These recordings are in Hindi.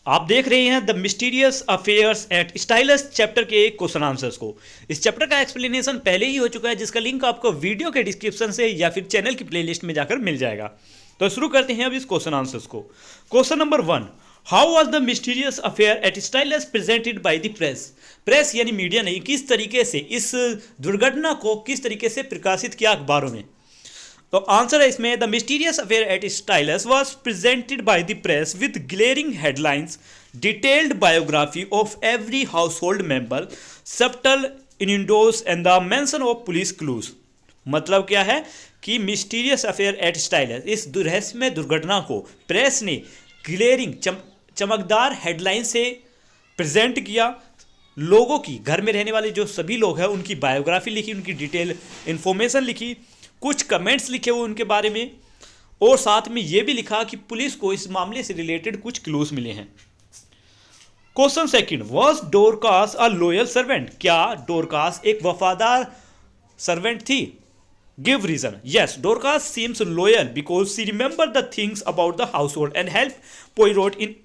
आप देख रहे हैं the mysterious affairs at Styles chapter के क्वेश्चन आंसर्स को। इस चैप्टर का एक्सप्लेनेशन पहले ही हो चुका है, जिसका लिंक आपको वीडियो के डिस्क्रिप्शन से या फिर चैनल की प्लेलिस्ट में जाकर मिल जाएगा। तो शुरू करते हैं अब इस क्वेश्चन आंसर्स को। Question number 1, how was the mysterious affair at Styles presented by the press. Press यानी मीडिया ने किस तरीके से इस दुर्घटना को किस तरीके से प्रकाशित किया अखबारों में। तो आंसर है इसमें, the mysterious affair at Styles was presented by the press with glaring headlines, detailed biography of every household member, subtle innuendos and the mention of police clues. मतलब क्या है कि मिस्टीरियस अफेयर एट स्टाइलस, इस रहस्यमय दुर्घटना को प्रेस ने ग्लेरिंग चमकदार हेडलाइन से प्रेजेंट किया। लोगों की, घर में रहने वाले जो सभी लोग हैं उनकी बायोग्राफी लिखी, उनकी डिटेल इंफॉर्मेशन लिखी, कुछ कमेंट्स लिखे हुए उनके बारे में, और साथ में यह भी लिखा कि पुलिस को इस मामले से रिलेटेड कुछ क्लूज मिले हैं। Question second, was Dorcas a loyal servant. क्या डोरकास एक वफादार सर्वेंट थी? Give reason. Yes, Dorcas seems loyal because she remember the things about the household and help Poirot in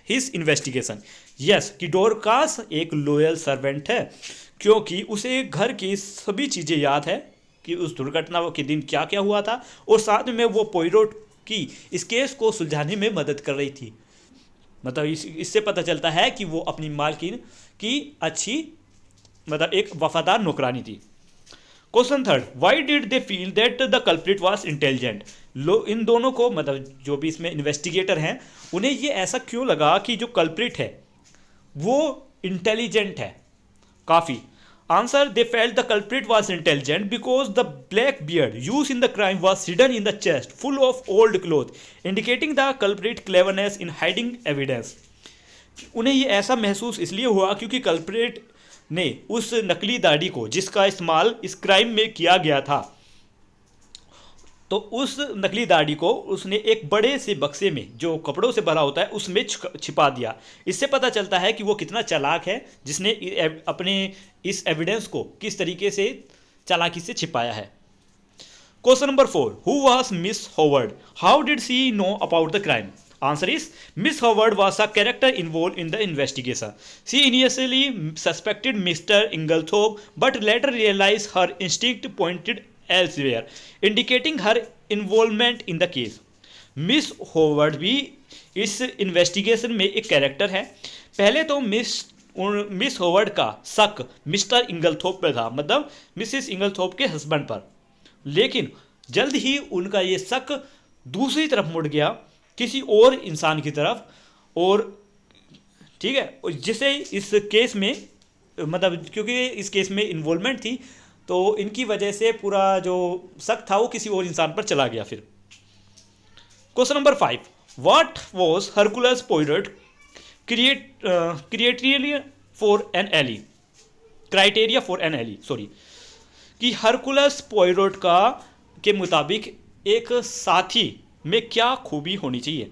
his investigation. Yes, कि डोरकास एक लॉयल सर्वेंट है क्योंकि उसे घर की सभी चीज़ें याद है कि उस दुर्घटना के दिन क्या क्या हुआ था, और साथ में वो पोयरोट की इस केस को सुलझाने में मदद कर रही थी। मतलब इससे पता चलता है कि वो अपनी मालकिन की अच्छी, मतलब एक वफादार नौकरानी थी। Question third, why did they feel that the culprit was intelligent. इन दोनों को, मतलब जो भी इसमें इन्वेस्टिगेटर हैं, उन्हें ये ऐसा क्यों लगा कि जो कल्प्रिट है वो इंटेलिजेंट है काफ़ी। Answer, they felt the culprit was intelligent because the black beard use in the crime was hidden in the chest full of old cloth, indicating the culprit cleverness in hiding evidence. उन्हें ये ऐसा महसूस इसलिए हुआ क्योंकि कल्प्रिट ने उस नकली दाढ़ी को, जिसका इस्तेमाल इस क्राइम में किया गया था, तो उस नकली दाढ़ी को उसने एक बड़े से बक्से में जो कपड़ों से भरा होता है उसमें छिपा दिया। इससे पता चलता है कि वो कितना चालाक है, जिसने अपने इस एविडेंस को किस तरीके से चालाकी से छिपाया है। Question number 4, who was Miss Howard, how did she know about the crime. Answer is, Miss Howard was a character involved in the investigation. She initially suspected Mr. Inglethorpe, but later realized her instinct pointed elsewhere, indicating her involvement in the case. Miss hovered भी इस इन्वेस्टिगेशन में एक कैरेक्टर है। पहले तो मिस होवर्ड का शक मिस्टर इंगलथोप पर था, मतलब मिसिस इंगलथोप के हस्बैंड पर, लेकिन जल्द ही उनका ये शक दूसरी तरफ मुड़ गया, किसी और इंसान की तरफ, और ठीक है, जिसे इस केस में, मतलब क्योंकि इस केस में इन्वॉल्वमेंट थी, तो इनकी वजह से पूरा जो शक था वो किसी और इंसान पर चला गया। फिर question number 5, what was Hercules Poirot criteria for an ally, criteria for an ally, sorry, कि हरकुलस पोयरोट का के मुताबिक एक साथी में क्या खूबी होनी चाहिए।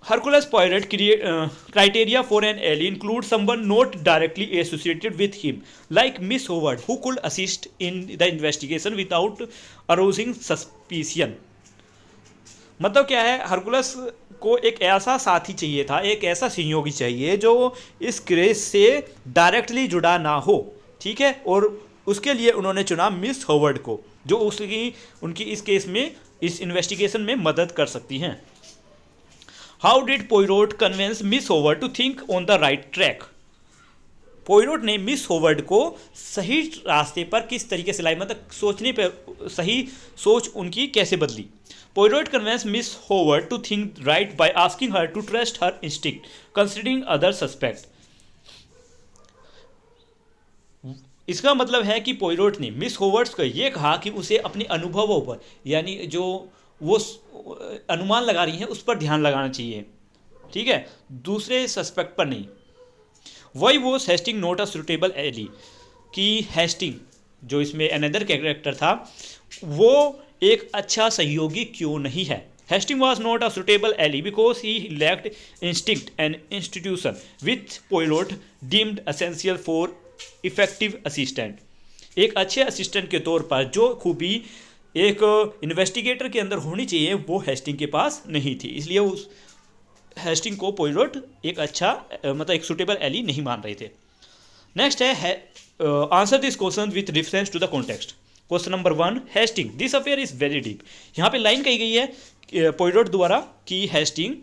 Hercules Poirot criteria for an ally include someone not directly associated with him, like Miss Howard, who could assist in the investigation without arousing suspicion. मतलब क्या है, हरकुलस को एक ऐसा साथी चाहिए था, एक ऐसा सहयोगी चाहिए जो इस केस से डायरेक्टली जुड़ा ना हो, ठीक है, और उसके लिए उन्होंने चुना मिस हॉवर्ड को, जो उनकी इस केस में, इस इन्वेस्टिगेशन में मदद कर सकती हैं। How did Poirot convince Miss Howard to think on the right track. Poirot ने मिस हॉवर्ड को सही रास्ते पर किस तरीके से लाई, मतलब सोचने पर सही सोच उनकी कैसे बदली। Poirot convince Miss Howard to think right by asking her to trust her instinct considering other suspect. इसका मतलब है कि पोयरोट ने मिस हॉवर्ड्स को यह कहा कि उसे अपने अनुभवों पर, यानी जो वो अनुमान लगा रही हैं उस पर ध्यान लगाना चाहिए, ठीक है, दूसरे सस्पेक्ट पर नहीं। Why was Hasting not a suitable ally, कि हेस्टिंग जो इसमें अनदर कैरेक्टर था वो एक अच्छा सहयोगी क्यों नहीं है। Hasting was not a suitable ally because he lacked instinct and institution with Poirot deemed essential for effective assistant. एक अच्छे असिस्टेंट के तौर पर जो खूबी एक इन्वेस्टिगेटर के अंदर होनी चाहिए वो हेस्टिंग के पास नहीं थी, इसलिए हेस्टिंग को पोइरोट एक अच्छा मतलब एक सुटेबल एली नहीं मान रहे थे। नेक्स्ट है answer this question with reference to the context. Question number 1, Hasting this affair is very deep. यहाँ पे लाइन कही गई है पोइरोट द्वारा कि हेस्टिंग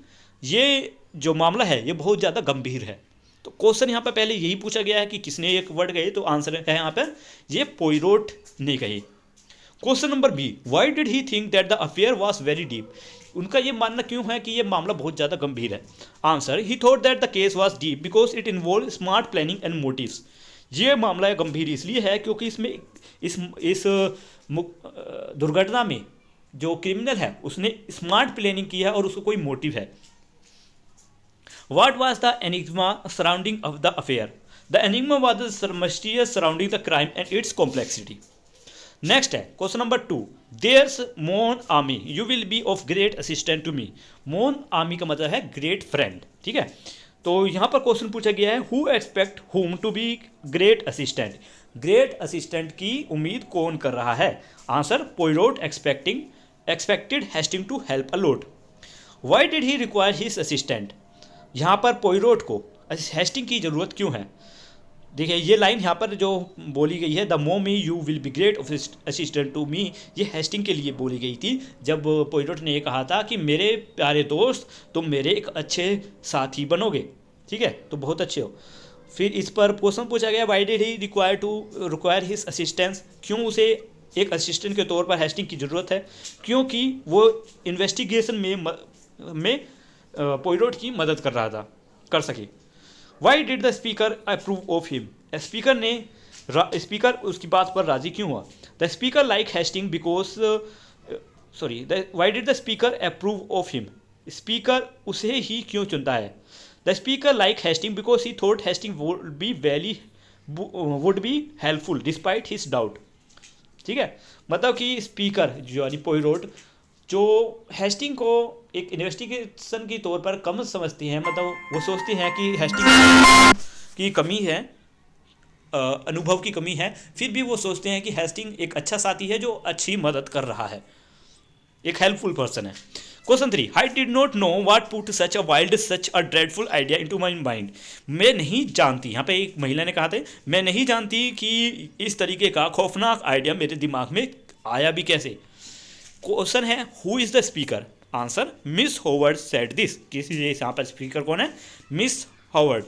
ये जो मामला है ये बहुत ज़्यादा गंभीर है। तो क्वेश्चन यहाँ पर पहले यही पूछा गया है कि किसने एक वर्ड कही, तो आंसर है यहाँ पर ये पोइरोट ने कही। Question number B, why did he think that the affair was very deep. उनका ये मानना क्यों है कि ये मामला बहुत ज़्यादा गंभीर है। Answer, he thought that the case was deep because it involve smart planning and motives. ये मामला गंभीर इसलिए है क्योंकि इसमें इस दुर्घटना में जो क्रिमिनल है उसने स्मार्ट प्लानिंग की है और उसको कोई मोटिव है। What was the enigma surrounding of the affair? The enigma was the mysterious surrounding the crime and its complexity. Next है question number 2, there's mon ami you will be of great assistant to me. Mon ami का मतलब है ग्रेट फ्रेंड, ठीक है। तो यहाँ पर क्वेश्चन पूछा गया है who expect whom to be great assistant. Great assistant की उम्मीद कौन कर रहा है। Answer, Poirot expected Hasting to help a lot. Why did he require his assistant. यहाँ पर पोइरोट को हेस्टिंग की ज़रूरत क्यों है। देखिए ये लाइन यहाँ पर जो बोली गई है, द मोमी you will be great assistant to me, ये हेस्टिंग के लिए बोली गई थी जब पोइरोट ने ये कहा था कि मेरे प्यारे दोस्त तुम मेरे एक अच्छे साथी बनोगे, ठीक है, तो बहुत अच्छे हो। फिर इस पर क्वेश्चन पूछा गया Y did he require his assistance, क्यों उसे एक असिस्टेंट के तौर पर हेस्टिंग की ज़रूरत है। क्योंकि वो इन्वेस्टिगेशन में पोइरोट की मदद कर सके। Why did the speaker approve of him. Speaker उसकी बात पर राजी क्यों हुआ। The speaker like Hasting because why did the speaker approve of him. Speaker उसे ही क्यों चुनता है। The speaker like Hasting because he thought Hasting would be helpful despite his doubt, ठीक है। मतलब कि स्पीकर जो यानी पोइरोट जो हेस्टिंग को एक इन्वेस्टिगेशन के तौर पर कम समझती हैं, मतलब वो सोचती हैं कि हेस्टिंग की कमी है, अनुभव की कमी है, फिर भी वो सोचते हैं कि हेस्टिंग एक अच्छा साथी है जो अच्छी मदद कर रहा है, एक हेल्पफुल पर्सन है। Question 3, I did not know what put such a wild such a dreadful idea into my mind. मैं नहीं जानती, यहाँ पे एक महिला ने कहा था मैं नहीं जानती कि इस तरीके का खौफनाक आइडिया मेरे दिमाग में आया भी कैसे। क्वेश्चन है who is the speaker. Answer, Miss Howard said this. किसी यहाँ पर स्पीकर कौन है, Miss Howard.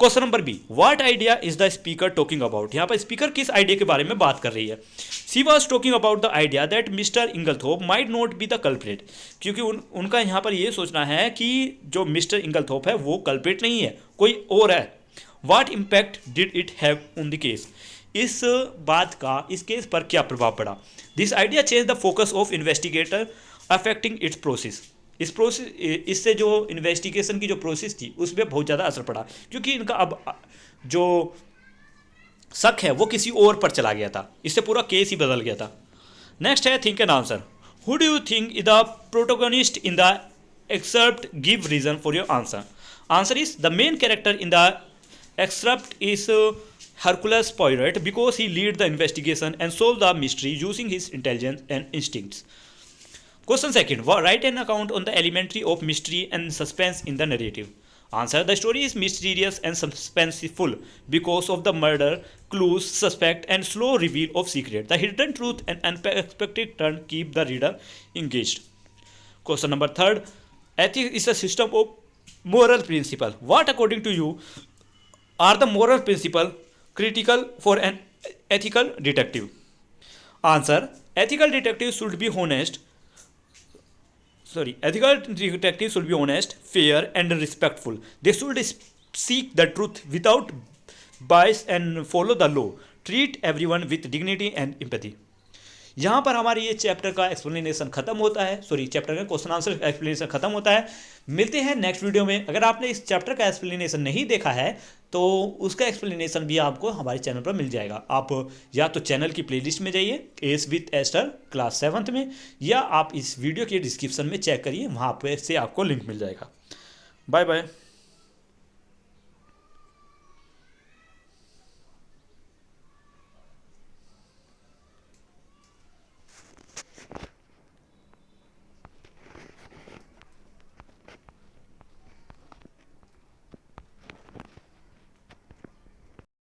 Question number B, what idea is the speaker talking about. यहाँ पर स्पीकर किस आइडिया के बारे में बात कर रही है। She was talking about the idea that mister Inglethorp might not be the culprit. क्योंकि उनका यहाँ पर ये सोचना है कि जो मिस्टर इंगलथोप है वो कल्प्रेट नहीं है, कोई और है। What impact did it have on the case. इस बात का इस केस पर क्या प्रभाव पड़ा। This idea change the focus of investigator affecting it's process. इससे जो इन्वेस्टिगेशन की जो प्रोसेस थी उसमें बहुत ज़्यादा असर पड़ा, क्योंकि इनका अब जो शक है वो किसी और पर चला गया था, इससे पूरा केस ही बदल गया था। नेक्स्ट है think and answer. Who do you think is the protagonist in the excerpt, give reason for your answer. Answer is the main character in the excerpt is Hercules Poirot because he lead the investigation and solve the mystery using his intelligence and instincts. Question second, write an account on the elementary of mystery and suspense in the narrative. Answer, the story is mysterious and suspenseful because of the murder, clues, suspect and slow reveal of secret. The hidden truth and unexpected turn keep the reader engaged. Question number 3, ethics is a system of moral principle. What according to you are the moral principle critical for an ethical detective? Answer, ethical detectives should be honest, fair and respectful. They should seek the truth without bias and follow the law. Treat everyone with dignity and empathy. यहाँ पर हमारे ये चैप्टर का एक्सप्लेनेशन खत्म होता है, चैप्टर का क्वेश्चन आंसर एक्सप्लेनेशन खत्म होता है। मिलते हैं नेक्स्ट वीडियो में। अगर आपने इस चैप्टर का एक्सप्लेनेशन नहीं देखा है तो उसका एक्सप्लेनेशन भी आपको हमारे चैनल पर मिल जाएगा। आप या तो चैनल की प्लेलिस्ट में जाइए S with ester class 7th में, या आप इस वीडियो के डिस्क्रिप्शन में चेक करिए, वहाँ पर से आपको लिंक मिल जाएगा। Bye bye.